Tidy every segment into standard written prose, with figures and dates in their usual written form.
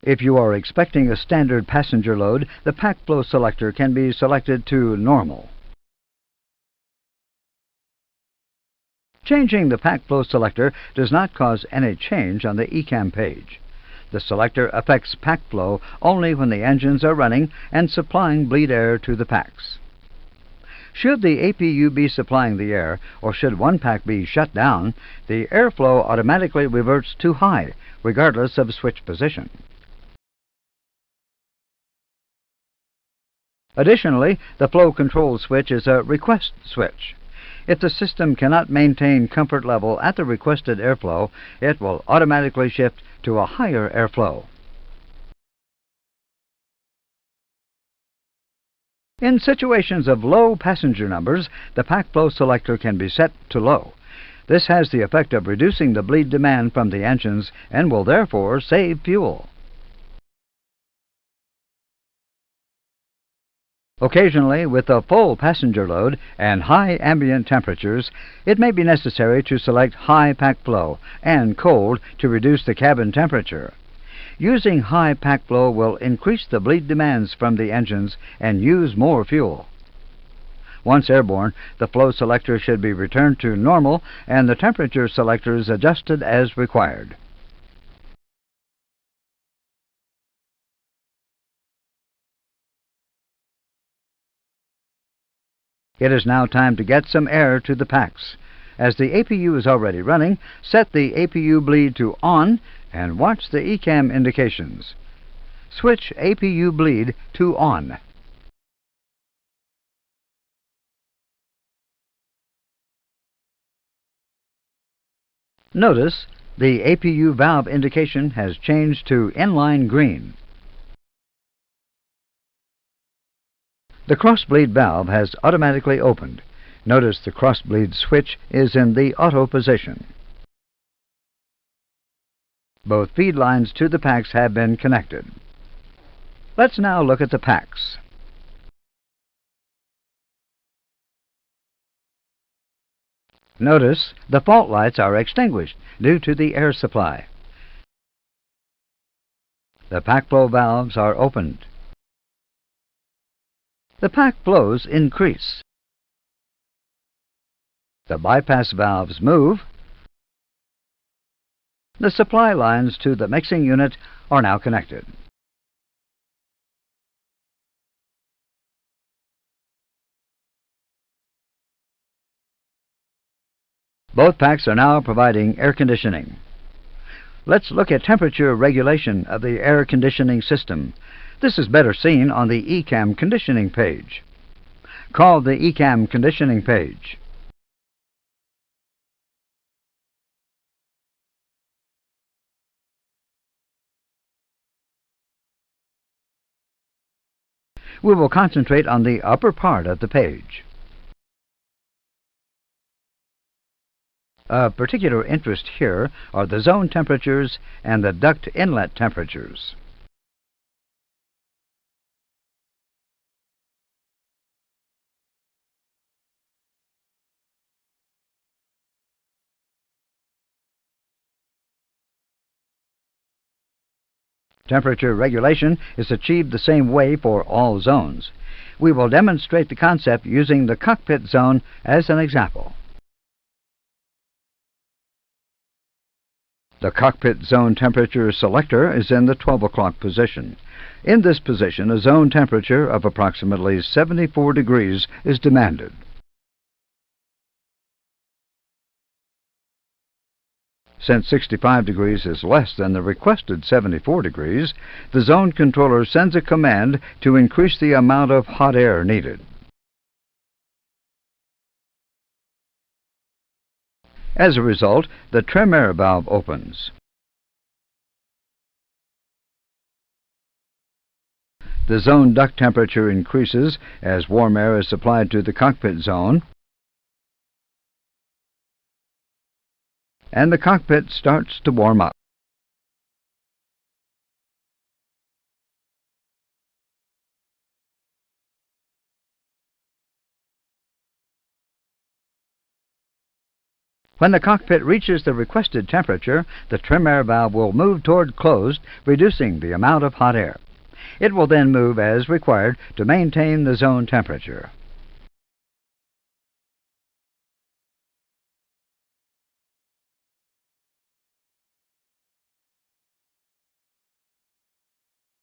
If you are expecting a standard passenger load, the pack flow selector can be selected to Normal. Changing the pack flow selector does not cause any change on the ECAM page. The selector affects pack flow only when the engines are running and supplying bleed air to the packs. Should the APU be supplying the air, or should one pack be shut down, the airflow automatically reverts to high, regardless of switch position. Additionally, the flow control switch is a request switch. If the system cannot maintain comfort level at the requested airflow, it will automatically shift to a higher airflow. In situations of low passenger numbers, the pack flow selector can be set to low. This has the effect of reducing the bleed demand from the engines and will therefore save fuel. Occasionally, with a full passenger load and high ambient temperatures, it may be necessary to select high pack flow and cold to reduce the cabin temperature. Using high pack flow will increase the bleed demands from the engines and use more fuel. Once airborne, the flow selector should be returned to normal and the temperature selectors adjusted as required. It is now time to get some air to the packs. As the APU is already running, set the APU bleed to on and watch the ECAM indications. Switch APU bleed to on. Notice the APU valve indication has changed to inline green. The crossbleed valve has automatically opened. Notice the crossbleed switch is in the auto position. Both feed lines to the packs have been connected. Let's now look at the packs. Notice the fault lights are extinguished due to the air supply. The pack flow valves are opened. The pack flows increase. The bypass valves move. The supply lines to the mixing unit are now connected. Both packs are now providing air conditioning. Let's look at temperature regulation of the air conditioning system. This is better seen on the ECAM conditioning page. Call the ECAM conditioning page. We will concentrate on the upper part of the page. Of particular interest here are the zone temperatures and the duct inlet temperatures. Temperature regulation is achieved the same way for all zones. We will demonstrate the concept using the cockpit zone as an example. The cockpit zone temperature selector is in the 12 o'clock position. In this position, a zone temperature of approximately 74 degrees is demanded. Since 65 degrees is less than the requested 74 degrees, the zone controller sends a command to increase the amount of hot air needed. As a result, the trim air valve opens. The zone duct temperature increases as warm air is supplied to the cockpit zone, and the cockpit starts to warm up. When the cockpit reaches the requested temperature, the trim air valve will move toward closed, reducing the amount of hot air. It will then move as required to maintain the zone temperature.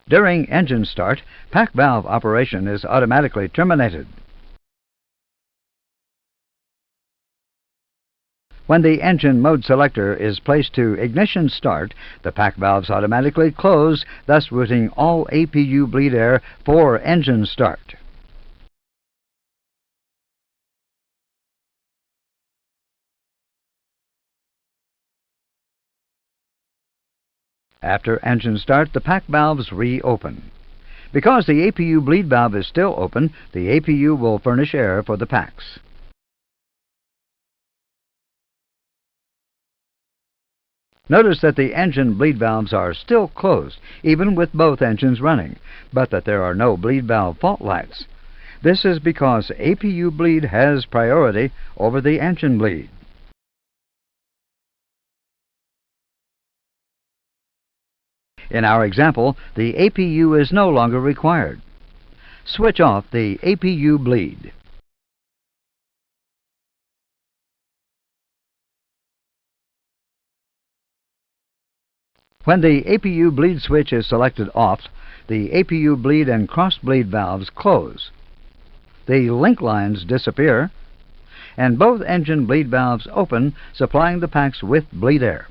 During engine start, pack valve operation is automatically terminated. When the engine mode selector is placed to ignition start, the pack valves automatically close, thus routing all APU bleed air for engine start. After engine start, the pack valves reopen. Because the APU bleed valve is still open, the APU will furnish air for the packs. Notice that the engine bleed valves are still closed, even with both engines running, but that there are no bleed valve fault lights. This is because APU bleed has priority over the engine bleed. In our example, the APU is no longer required. Switch off the APU bleed. When the APU bleed switch is selected off, the APU bleed and cross bleed valves close. The link lines disappear, and both engine bleed valves open, supplying the packs with bleed air.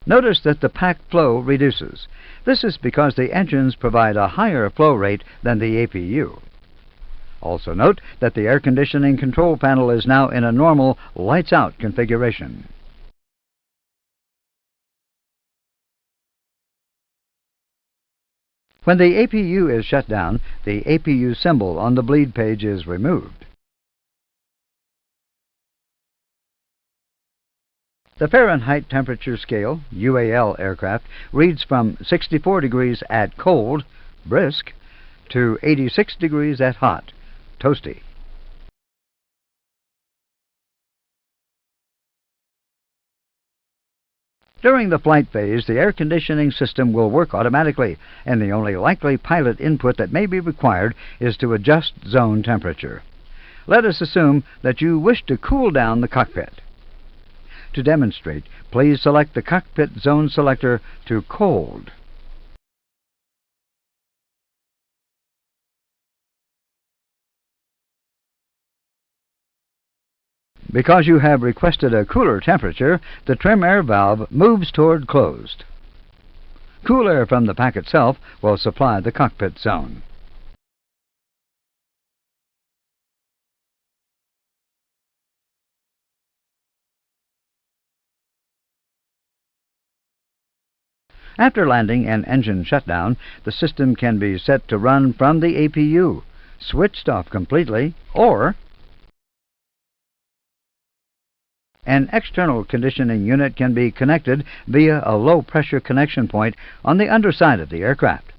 Notice that the pack flow reduces. This is because the engines provide a higher flow rate than the APU. Also note that the air conditioning control panel is now in a normal lights-out configuration. When the APU is shut down, the APU symbol on the bleed page is removed. The Fahrenheit temperature scale, UAL aircraft, reads from 64 degrees at cold, brisk, to 86 degrees at hot, toasty. During the flight phase, the air conditioning system will work automatically, and the only likely pilot input that may be required is to adjust zone temperature. Let us assume that you wish to cool down the cockpit. To demonstrate, please select the cockpit zone selector to cold. Because you have requested a cooler temperature, the trim air valve moves toward closed. Cool air from the pack itself will supply the cockpit zone. After landing and engine shutdown, the system can be set to run from the APU, switched off completely, or an external conditioning unit can be connected via a low-pressure connection point on the underside of the aircraft.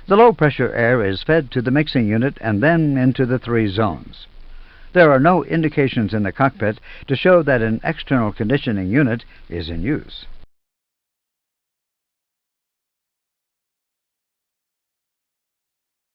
The low-pressure air is fed to the mixing unit and then into the 3 zones. There are no indications in the cockpit to show that an external conditioning unit is in use.